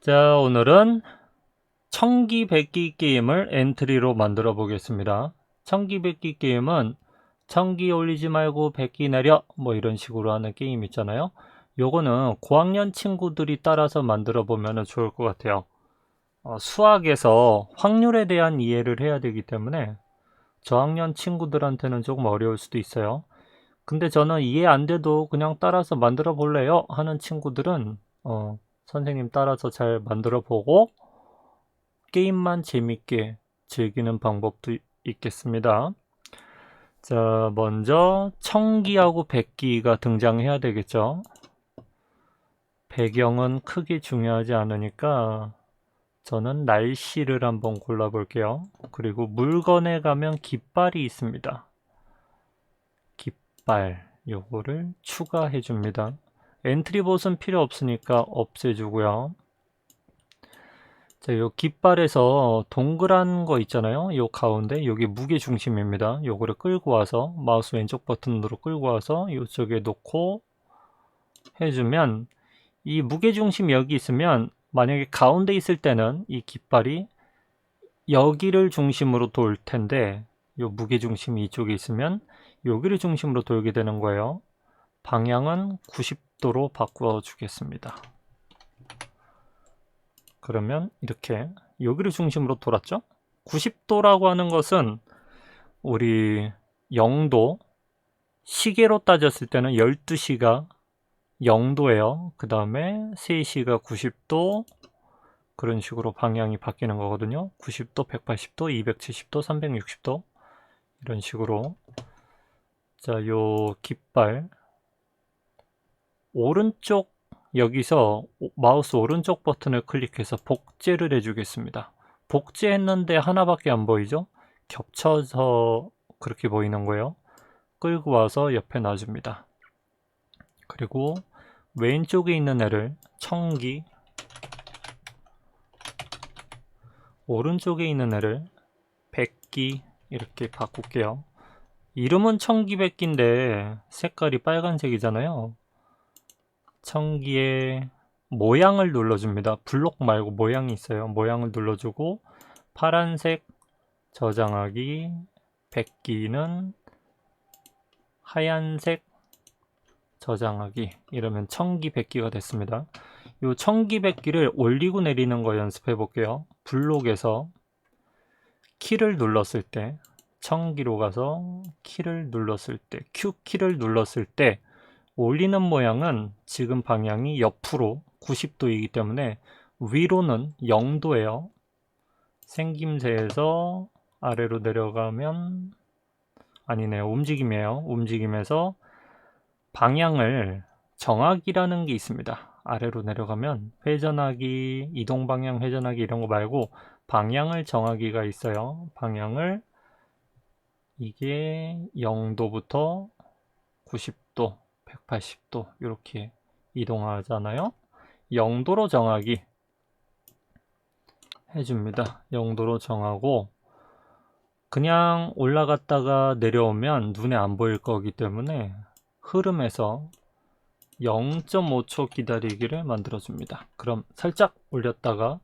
자, 오늘은 청기백기 게임을 엔트리로 만들어 보겠습니다. 청기백기 게임은 청기 올리지 말고 백기 내려 뭐 이런 식으로 하는 게임 있잖아요. 요거는 고학년 친구들이 따라서 만들어 보면 좋을 것 같아요. 수학에서 확률에 대한 이해를 해야 되기 때문에 저학년 친구들한테는 조금 어려울 수도 있어요. 근데 저는 이해 안 돼도 그냥 따라서 만들어 볼래요 하는 친구들은 선생님 따라서 잘 만들어 보고 게임만 재밌게 즐기는 방법도 있겠습니다. 자, 먼저 청기하고 백기가 등장해야 되겠죠. 배경은 크게 중요하지 않으니까 저는 날씨를 한번 골라 볼게요. 그리고 물건에 가면 깃발이 있습니다. 깃발 요거를 추가해 줍니다. 엔트리봇은 필요 없으니까 없애주고요. 자, 요 깃발에서 동그란 거 있잖아요. 요 가운데 여기 무게 중심입니다. 요거를 끌고 와서 마우스 왼쪽 버튼으로 끌고 와서 이쪽에 놓고 해주면 이 무게 중심 여기 있으면 만약에 가운데 있을 때는 이 깃발이 여기를 중심으로 돌 텐데 요 무게 중심이 이쪽에 있으면 여기를 중심으로 돌게 되는 거예요. 방향은 90도로 바꿔 주겠습니다. 그러면 이렇게 여기를 중심으로 돌았죠? 90도라고 하는 것은 우리 0도, 시계로 따졌을 때는 12시가 0도예요. 그 다음에 3시가 90도, 그런 식으로 방향이 바뀌는 거거든요. 90도, 180도, 270도, 360도 이런 식으로. 자, 요 깃발 오른쪽 여기서 마우스 오른쪽 버튼을 클릭해서 복제를 해주겠습니다. 복제했는데 하나밖에 안 보이죠? 겹쳐서 그렇게 보이는 거예요. 끌고 와서 옆에 놔줍니다. 그리고 왼쪽에 있는 애를 청기, 오른쪽에 있는 애를 백기 이렇게 바꿀게요. 이름은 청기백기인데 색깔이 빨간색이잖아요. 청기의 모양을 눌러줍니다. 블록 말고 모양이 있어요. 모양을 눌러주고 파란색 저장하기, 백기는 하얀색 저장하기 이러면 청기백기가 됐습니다. 이 청기백기를 올리고 내리는 거 연습해 볼게요. 블록에서 키를 눌렀을 때 청기로 가서 키를 눌렀을 때 Q키를 눌렀을 때 올리는 모양은 지금 방향이 옆으로 90도이기 때문에 위로는 0도예요. 생김새에서 아래로 내려가면 아니네요. 움직임이에요. 움직임에서 방향을 정하기라는 게 있습니다. 아래로 내려가면 회전하기, 이동 방향 회전하기 이런 거 말고 방향을 정하기가 있어요. 방향을 이게 0도부터 90도, 180도 이렇게 이동하잖아요. 0도로 정하기 해줍니다. 0도로 정하고 그냥 올라갔다가 내려오면 눈에 안 보일 거기 때문에 흐름에서 0.5초 기다리기를 만들어 줍니다. 그럼 살짝 올렸다가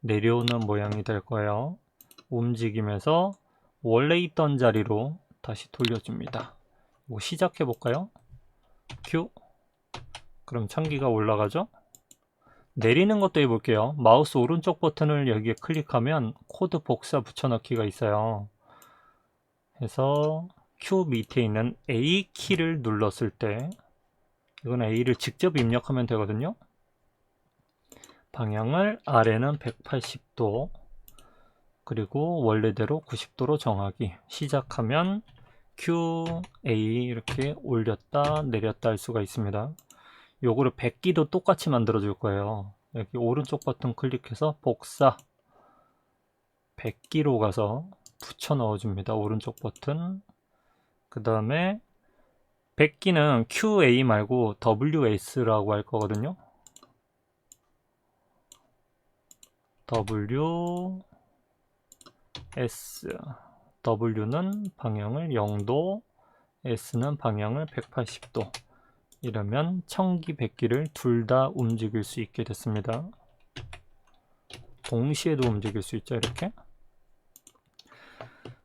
내려오는 모양이 될 거예요. 움직임에서 원래 있던 자리로 다시 돌려줍니다. 시작해 볼까요? 큐. 그럼 창기가 올라가죠? 내리는 것도 해볼게요. 마우스 오른쪽 버튼을 여기에 클릭하면 코드 복사 붙여넣기가 있어요. 해서 Q 밑에 있는 A키를 눌렀을 때 이건 A를 직접 입력하면 되거든요. 방향을 아래는 180도 그리고 원래대로 90도로 정하기. 시작하면 Q, A 이렇게 올렸다 내렸다 할 수가 있습니다. 요거를 100기도 똑같이 만들어 줄 거예요. 여기 오른쪽 버튼 클릭해서 복사 100기로 가서 붙여 넣어 줍니다. 오른쪽 버튼. 그 다음에 100기는 QA 말고 WS라고 할 거거든요. WS. W는 방향을 0도, S는 방향을 180도. 이러면 청기, 백기를 둘 다 움직일 수 있게 됐습니다. 동시에도 움직일 수 있죠. 이렇게.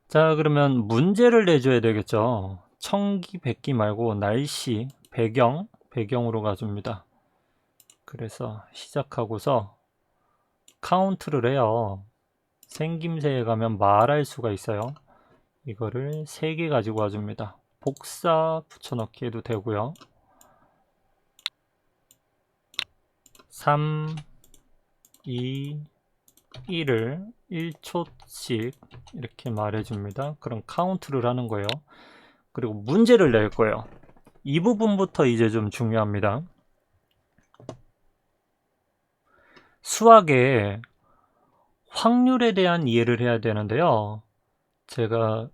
자, 그러면 문제를 내줘야 되겠죠. 청기, 백기 말고 날씨, 배경으로 가줍니다. 그래서 시작하고서 카운트를 해요. 생김새에 가면 말할 수가 있어요. 이거를 3개 가지고 와줍니다. 복사 붙여넣기 해도 되고요. 3, 2, 1을 1초씩 이렇게 말해줍니다. 그럼 카운트를 하는 거예요. 그리고 문제를 낼 거예요. 이 부분부터 이제 좀 중요합니다. 수학에 확률에 대한 이해를 해야 되는데요. 제가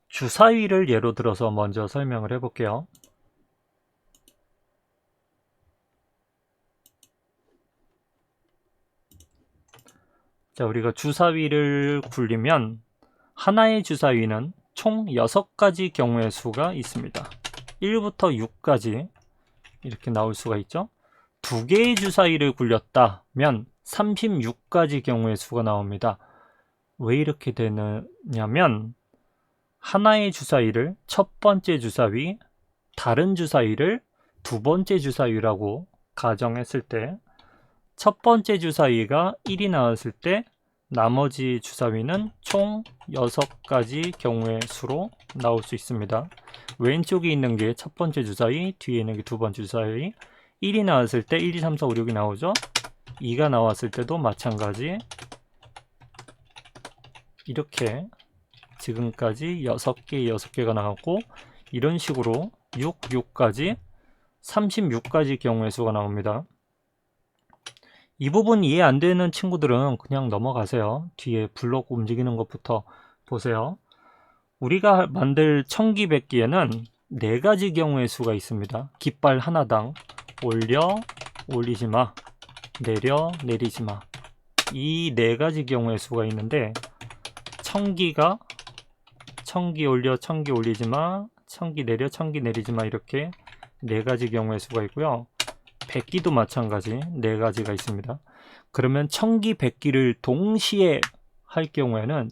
주사위를 예로 들어서 먼저 설명을 해볼게요. 자, 우리가 주사위를 굴리면 하나의 주사위는 총 6가지 경우의 수가 있습니다. 1부터 6까지 이렇게 나올 수가 있죠. 2개의 주사위를 굴렸다면 36가지 경우의 수가 나옵니다. 왜 이렇게 되느냐면 하나의 주사위를 첫 번째 주사위, 다른 주사위를 두 번째 주사위라고 가정했을 때 첫 번째 주사위가 1이 나왔을 때 나머지 주사위는 총 6가지 경우의 수로 나올 수 있습니다. 왼쪽에 있는 게 첫 번째 주사위, 뒤에 있는 게 두 번째 주사위. 1이 나왔을 때 1, 2, 3, 4, 5, 6이 나오죠. 2가 나왔을 때도 마찬가지. 이렇게 지금까지 6개가 나왔고 이런 식으로 6까지 36가지 경우의 수가 나옵니다. 이 부분 이해 안 되는 친구들은 그냥 넘어가세요. 뒤에 블록 움직이는 것부터 보세요. 우리가 만들 청기백기에는 4가지 경우의 수가 있습니다. 깃발 하나당 올려, 올리지마, 내려, 내리지마. 이 4가지 경우의 수가 있는데 청기가 청기 올려, 청기 올리지마, 청기 내려, 청기 내리지마 이렇게 4가지 경우의 수가 있고요. 백기도 마찬가지 4가지가 있습니다. 그러면 청기, 백기를 동시에 할 경우에는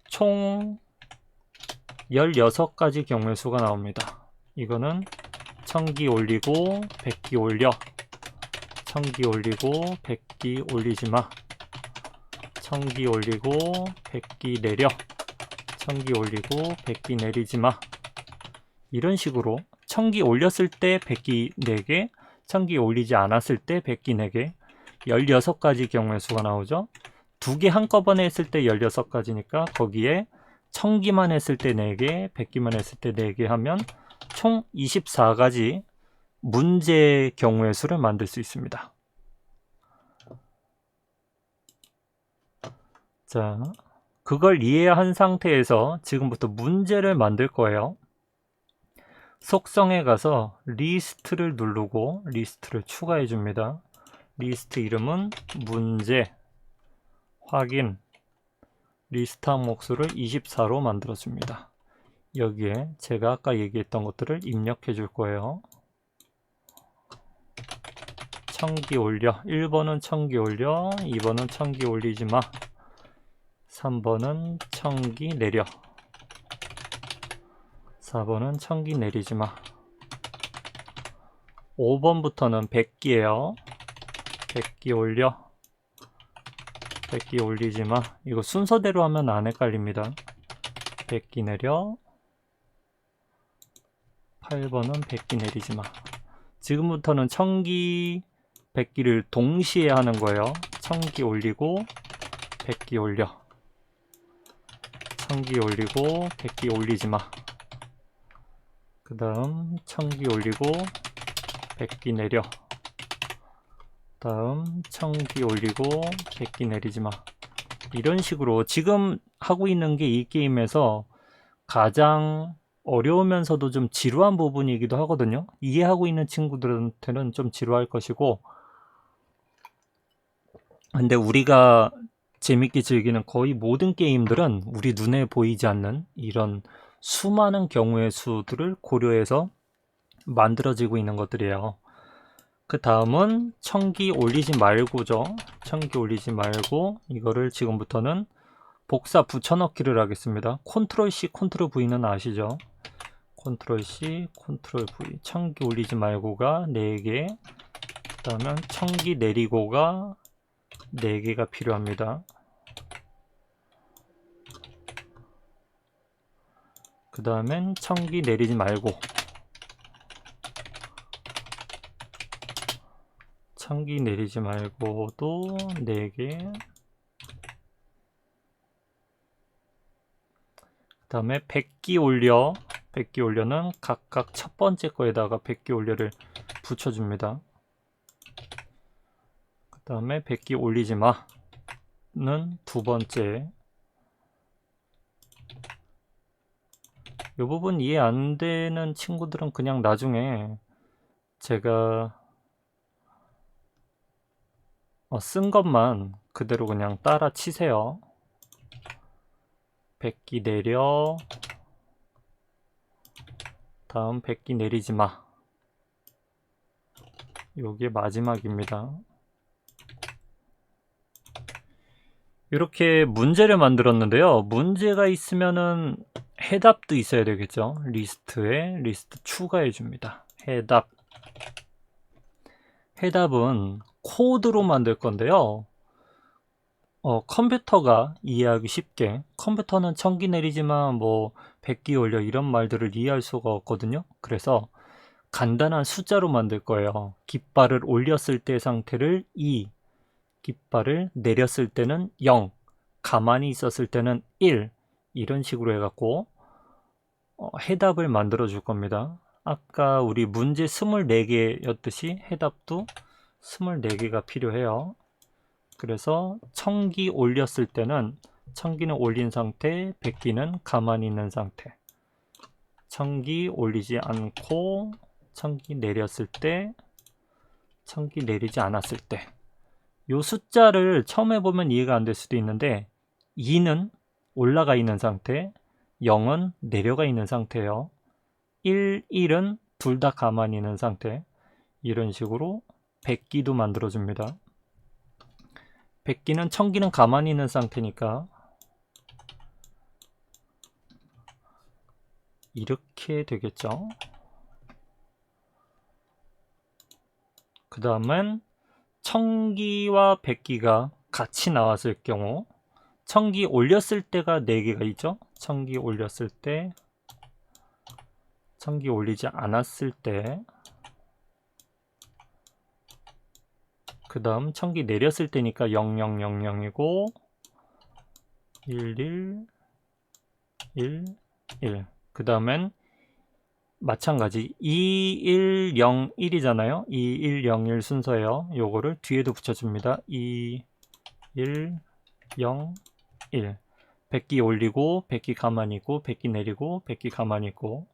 총 16가지 경우의 수가 나옵니다. 이거는 청기 올리고 백기 올려, 청기 올리고 백기 올리지마, 청기 올리고 백기 내려, 청기 올리고 백기 내리지마. 이런 식으로 청기 올렸을 때 백기 4개, 청기 올리지 않았을 때 백기 4개, 16가지 경우의 수가 나오죠. 2개 한꺼번에 했을 때 16가지니까 거기에 청기만 했을 때 4개, 백기만 했을 때 4개 하면 총 24가지 문제 경우의 수를 만들 수 있습니다. 자, 그걸 이해한 상태에서 지금부터 문제를 만들 거예요. 속성에 가서 리스트를 누르고 리스트를 추가해 줍니다. 리스트 이름은 문제, 확인, 리스트 항목수를 24로 만들어 줍니다. 여기에 제가 아까 얘기했던 것들을 입력해 줄 거예요. 청기 올려, 1번은 청기 올려, 2번은 청기 올리지 마, 3번은 청기 내려, 4번은 청기 내리지 마. 5번부터는 백기예요. 백기 올려, 백기 올리지 마. 이거 순서대로 하면 안 헷갈립니다. 백기 내려, 8번은 백기 내리지 마. 지금부터는 청기, 백기를 동시에 하는 거예요. 청기 올리고 백기 올려, 청기 올리고 백기 올리지 마. 그 다음 청기 올리고 백기 내려, 다음 청기 올리고 백기 내리지 마. 이런 식으로 지금 하고 있는 게 이 게임에서 가장 어려우면서도 좀 지루한 부분이기도 하거든요. 이해하고 있는 친구들한테는 좀 지루할 것이고, 근데 우리가 재밌게 즐기는 거의 모든 게임들은 우리 눈에 보이지 않는 이런 수많은 경우의 수들을 고려해서 만들어지고 있는 것들이에요. 그 다음은 청기 올리지 말고죠. 청기 올리지 말고 이거를 지금부터는 복사 붙여넣기를 하겠습니다. 컨트롤 C, 컨트롤 V는 아시죠? 컨트롤 C, 컨트롤 V. 청기 올리지 말고가 4개. 그다음에 청기 내리고가 4개가 필요합니다. 그 다음엔 청기 내리지 말고 청기 내리지 말고도 4개. 그 다음에 100기 올려. 100기 올려는 각각 첫 번째 거에다가 100기 올려를 붙여줍니다. 그 다음에 100기 올리지 마는 두 번째. 이 부분 이해 안 되는 친구들은 그냥 나중에 제가 쓴 것만 그대로 그냥 따라 치세요. 100기 내려. 다음 100기 내리지 마. 요게 마지막입니다. 이렇게 문제를 만들었는데요. 문제가 있으면은 해답도 있어야 되겠죠. 리스트에 리스트 추가해 줍니다. 해답은 코드로 만들 건데요. 컴퓨터가 이해하기 쉽게, 컴퓨터는 청기 내리지만 뭐 100기 올려 이런 말들을 이해할 수가 없거든요. 그래서 간단한 숫자로 만들 거예요. 깃발을 올렸을 때 상태를 2, 깃발을 내렸을 때는 0, 가만히 있었을 때는 1, 이런 식으로 해갖고 해답을 만들어 줄 겁니다. 아까 우리 문제 24개였듯이 해답도 24개가 필요해요. 그래서 청기 올렸을 때는 청기는 올린 상태, 100기는 가만히 있는 상태. 청기 올리지 않고 청기 내렸을 때, 청기 내리지 않았을 때. 요 숫자를 처음에 보면 이해가 안 될 수도 있는데 2는 올라가 있는 상태, 0은 내려가 있는 상태예요. 1, 1은 둘 다 가만히 있는 상태. 이런 식으로 100기도 만들어줍니다. 100기는 청기는 가만히 있는 상태니까 이렇게 되겠죠. 그 다음은 청기와 100기가 같이 나왔을 경우, 청기 올렸을 때가 4개가 있죠. 청기 올렸을 때, 청기 올리지 않았을 때, 그 다음 청기 내렸을 때니까 0000이고 11, 1, 1. 그 다음엔 마찬가지 2101이잖아요. 2101 순서예요. 요거를 뒤에도 붙여줍니다. 2101. 100기 올리고 100기 가만히 있고 100기 내리고 100기 가만히 있고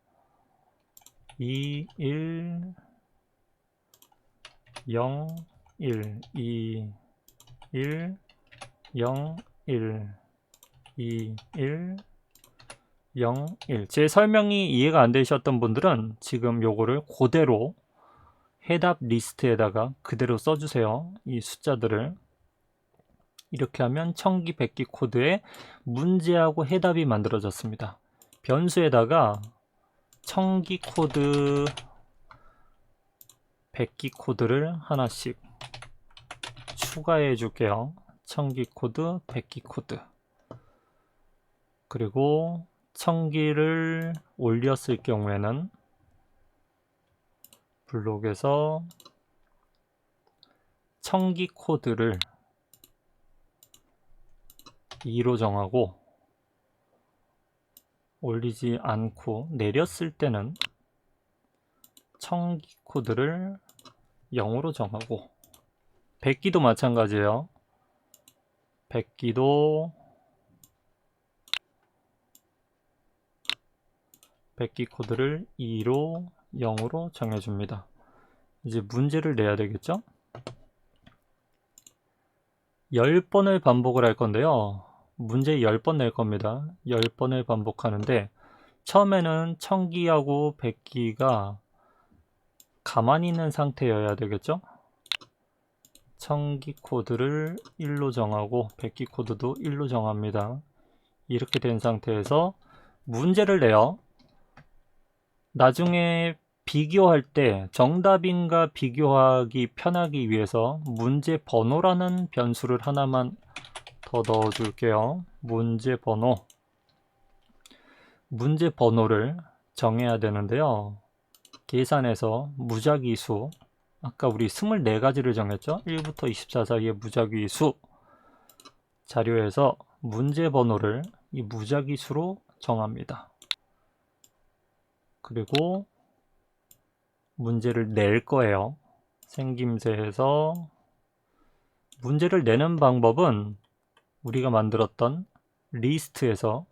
2101 2101 2101. 제 설명이 이해가 안 되셨던 분들은 지금 요거를 그대로 해답 리스트에다가 그대로 써주세요. 이 숫자들을. 이렇게 하면 청기 100기 코드에 문제하고 해답이 만들어졌습니다. 변수에다가 청기 코드 100기 코드를 하나씩 추가해 줄게요. 청기 코드 100기 코드. 그리고 청기를 올렸을 경우에는 블록에서 청기 코드를 2로 정하고 올리지 않고 내렸을 때는 청기 코드를 0으로 정하고 100기도 마찬가지예요. 100기도 100기 코드를 2로 0으로 정해줍니다. 이제 문제를 내야 되겠죠? 10번을 반복을 할 건데요. 문제 10번 낼 겁니다. 10번을 반복하는데 처음에는 청기하고 100기가 가만히 있는 상태여야 되겠죠? 청기 코드를 1로 정하고 백기 코드도 1로 정합니다. 이렇게 된 상태에서 문제를 내요. 나중에 비교할 때 정답인가 비교하기 편하기 위해서 문제 번호라는 변수를 하나만 더 넣어 줄게요. 문제 번호를 정해야 되는데요. 계산해서 무작위 수, 아까 우리 24가지를 정했죠? 1부터 24 사이의 무작위 수, 자료에서 문제 번호를 이 무작위 수로 정합니다. 그리고 문제를 낼 거예요. 생김새에서 문제를 내는 방법은 우리가 만들었던 리스트에서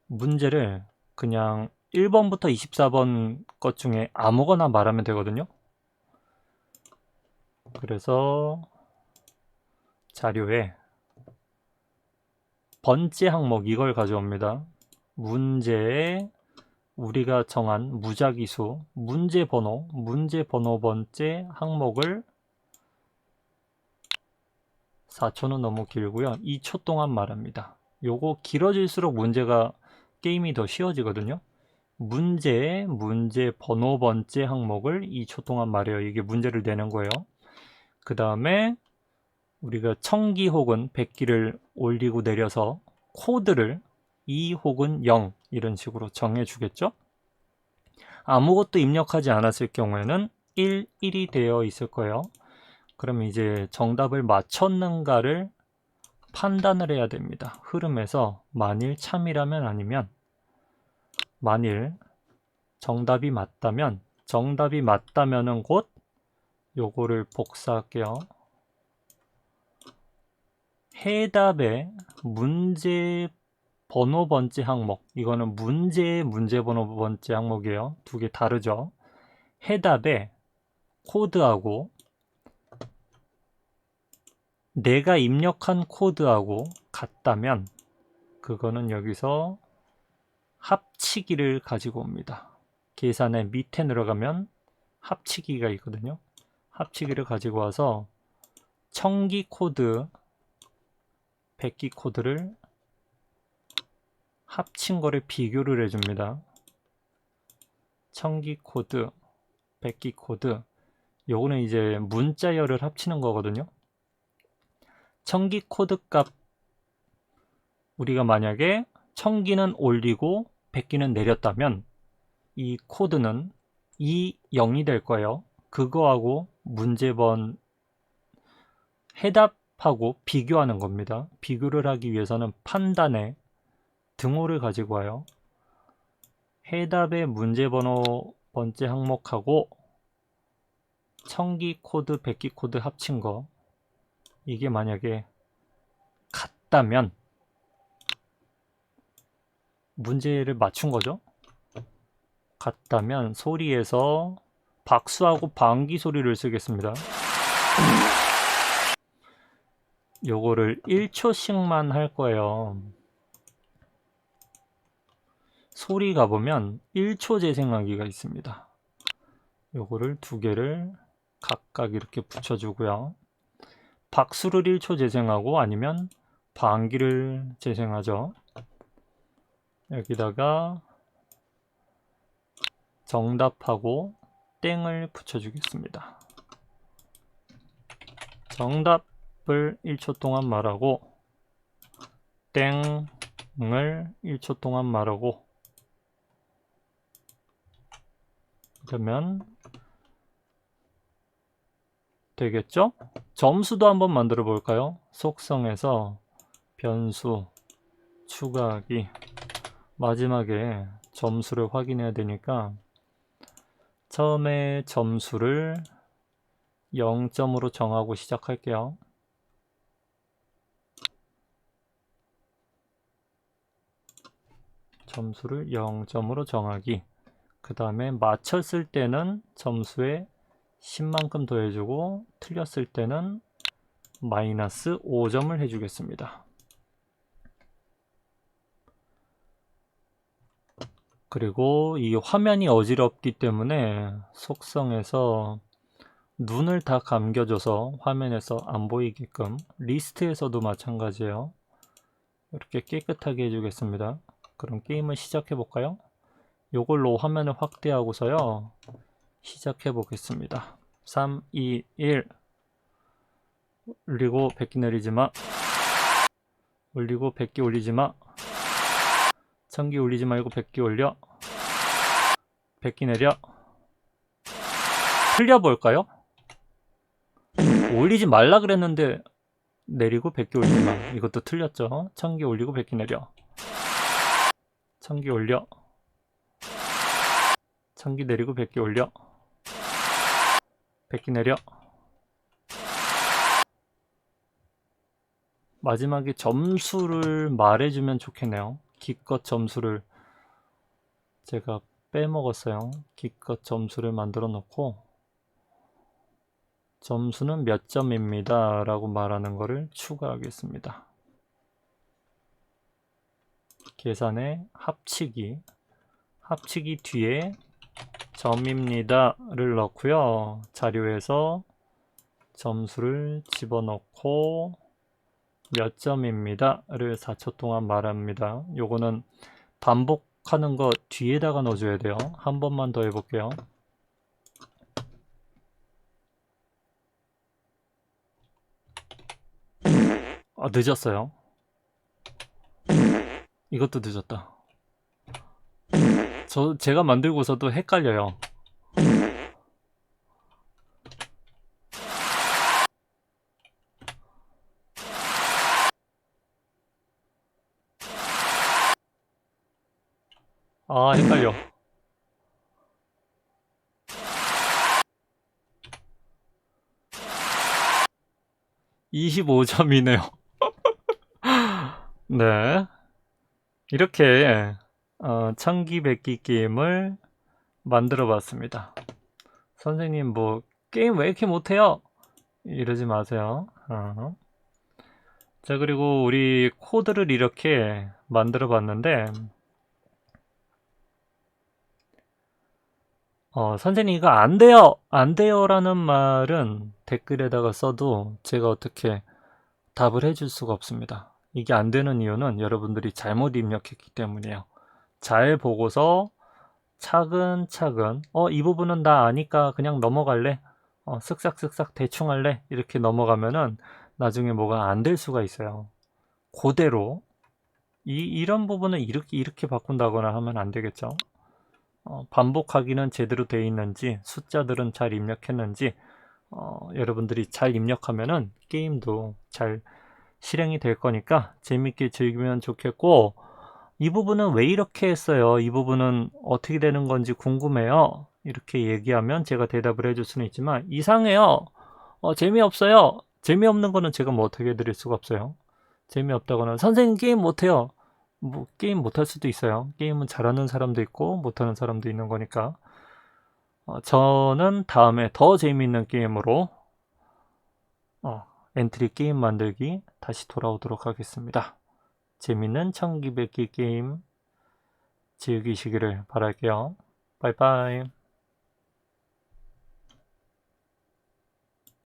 문제를 그냥 1번부터 24번 것 중에 아무거나 말하면 되거든요. 그래서 자료에 번째 항목 이걸 가져옵니다. 문제에 우리가 정한 무작위수 문제 번호 번째 항목을 4초는 너무 길고요. 2초 동안 말합니다. 요거 길어질수록 문제가 게임이 더 쉬워지거든요. 문제 번호 번째 항목을 2초 동안 말해요. 이게 문제를 내는 거예요. 그 다음에 우리가 1000기 혹은 100기를 올리고 내려서 코드를 2 혹은 0 이런 식으로 정해 주겠죠. 아무것도 입력하지 않았을 경우에는 1이 되어 있을 거예요. 그럼 이제 정답을 맞췄는가를 판단을 해야 됩니다. 흐름에서 만일 참이라면 아니면, 만일 정답이 맞다면은 곧 요거를 복사할게요. 해답의 문제 번호 번째 항목, 이거는 문제 번호 번째 항목이에요. 두 개 다르죠. 해답의 코드하고 내가 입력한 코드하고 같다면 그거는 여기서 합치기를 가지고 옵니다. 계산의 밑에 내려가면 합치기가 있거든요. 합치기를 가지고 와서 1000기 코드 100기 코드를 합친 거를 비교를 해줍니다. 1000기 코드 100기 코드, 요거는 이제 문자열을 합치는 거거든요. 1000기 코드 값, 우리가 만약에 1000기는 올리고 100기는 내렸다면 이 코드는 0이 될 거예요. 그거하고 문제번 해답하고 비교하는 겁니다. 비교를 하기 위해서는 판단에 등호를 가지고 와요. 해답의 문제번호 번째 항목하고 1000기 코드 100기 코드 합친 거, 이게 만약에 같다면 문제를 맞춘 거죠. 같다면 소리에서 박수하고 방귀 소리를 쓰겠습니다. 요거를 1초씩만 할 거예요. 소리 가보면 1초 재생하기가 있습니다. 요거를 두 개를 각각 이렇게 붙여주고요. 박수를 1초 재생하고 아니면 방귀를 재생하죠. 여기다가 정답하고 땡을 붙여주겠습니다. 정답을 1초 동안 말하고 땡을 1초 동안 말하고, 그러면 되겠죠? 점수도 한번 만들어 볼까요? 속성에서 변수 추가하기, 마지막에 점수를 확인해야 되니까 처음에 점수를 0점으로 정하고 시작할게요. 점수를 0점으로 정하기, 그 다음에 맞췄을 때는 점수에 10만큼 더해주고 틀렸을 때는 마이너스 5점을 해주겠습니다. 그리고 이 화면이 어지럽기 때문에 속성에서 눈을 다 감겨줘서 화면에서 안 보이게끔, 리스트에서도 마찬가지예요. 이렇게 깨끗하게 해주겠습니다. 그럼 게임을 시작해 볼까요? 요걸로 화면을 확대하고서요 시작해 보겠습니다. 3, 2, 1. 올리고 100기 내리지마. 올리고 100기 올리지마. 1000기 올리지 말고 100기 올려. 100기 내려. 틀려볼까요? 올리지 말라 그랬는데 내리고 100기 올리지마. 이것도 틀렸죠. 1000기 올리고 100기 내려. 1000기 올려. 1000기 내리고 100기 올려. 100기 내려. 마지막에 점수를 말해주면 좋겠네요. 기껏 점수를 제가 빼먹었어요. 기껏 점수를 만들어 놓고 점수는 몇 점입니다 라고 말하는 거를 추가하겠습니다. 계산에 합치기 뒤에 점입니다 를 넣고요. 자료에서 점수를 집어넣고 몇 점입니다 를 4초 동안 말합니다. 요거는 반복하는 거 뒤에다가 넣어줘야 돼요. 한 번만 더 해볼게요. 늦었어요. 이것도 늦었다. 제가 만들고서도 헷갈려요. 헷갈려. 25점이네요. 네. 이렇게 천기백기 게임을 만들어 봤습니다. 선생님 뭐 게임 왜 이렇게 못해요? 이러지 마세요. 자, 그리고 우리 코드를 이렇게 만들어 봤는데 선생님 이거 안 돼요! 안 돼요 라는 말은 댓글에다가 써도 제가 어떻게 답을 해줄 수가 없습니다. 이게 안 되는 이유는 여러분들이 잘못 입력했기 때문이에요. 잘 보고서 차근차근 이 부분은 나 아니까 그냥 넘어갈래? 쓱싹쓱싹 대충 할래? 이렇게 넘어가면은 나중에 뭐가 안 될 수가 있어요. 그대로 이런 부분을 이렇게 바꾼다거나 하면 안 되겠죠. 반복하기는 제대로 돼 있는지, 숫자들은 잘 입력했는지 여러분들이 잘 입력하면은 게임도 잘 실행이 될 거니까 재밌게 즐기면 좋겠고, 이 부분은 왜 이렇게 했어요? 이 부분은 어떻게 되는 건지 궁금해요. 이렇게 얘기하면 제가 대답을 해줄 수는 있지만 이상해요. 재미없어요. 재미없는 거는 제가 뭐 어떻게 해드릴 수가 없어요. 재미없다거나 선생님 게임 못해요. 뭐 게임 못할 수도 있어요. 게임은 잘하는 사람도 있고 못하는 사람도 있는 거니까. 저는 다음에 더 재미있는 게임으로 엔트리 게임 만들기 다시 돌아오도록 하겠습니다. 재밌는 천기백기 게임 즐기시기를 바랄게요. 바이바이.